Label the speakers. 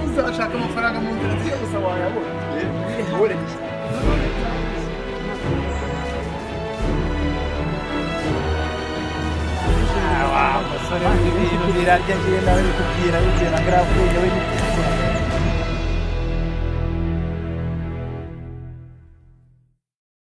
Speaker 1: uzashaka amafaranga mu nzira nziza gusa wayabona
Speaker 2: umusore w'ibintu birarya njyewe nawe bikubwira bitewe na garafu yewe n'ibyo